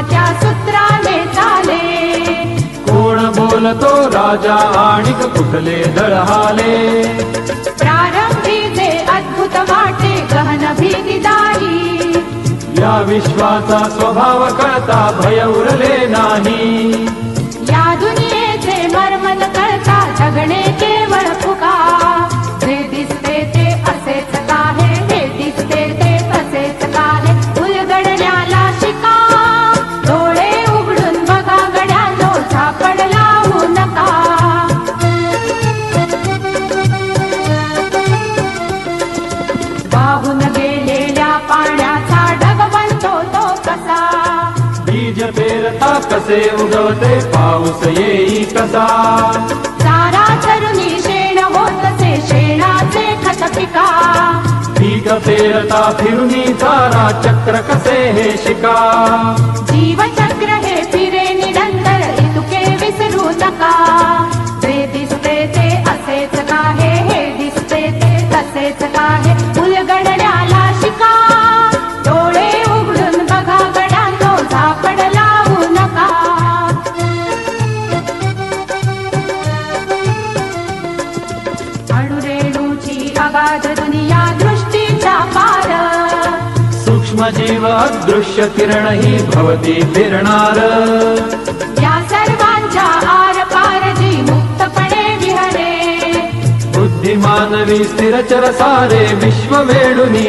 वाढत्या सूत्राने चाले. कोण बोलतो राजा आणिक कुठले दळहाले. प्रारंभी जे अद्भुत वाटे गहन भीतीदायी. या विश्वाचा स्वभाव कळता भय उरले नाही. या दुनियेचे मर्मन कळता जगणे केवळ फुका. जे दिसते ते असेच काहे, हे दिसते ते तसेच काहे. उलगडण्याला शिका, डोळे उघडून बघा गड्यानो, झापड लावू नका. वाहून गेलेल्या पाण्याचा ढग बनतो तो कसा. बीज पेरता कसे उगवते पाऊस येई कसा. चारा चरुनी शेण होतसे शेणाचे खत पिका. पीक पेरता फिरुनी चारा चक्र कसे हे शिका. जीवचक्र हे फिरे निरंतर इतुके विसरू नका. जे दिसते ते असेच काहे, हे दिसते ते तसेच काहे. उलगडण्याला शिका, डोळे उघडून बघा गड्यांनो, झापड लावू नका. अणुरेणूची अगाध दुनिया दृष्टीचा पार. सूक्ष्म जीव अदृश्य किरण ही भवती फिरणार. या सर्वांच्या आर पार जी मुक्तपणे विहरे. बुद्धिमानवी स्थिरचर सारे विश्व वेडुनी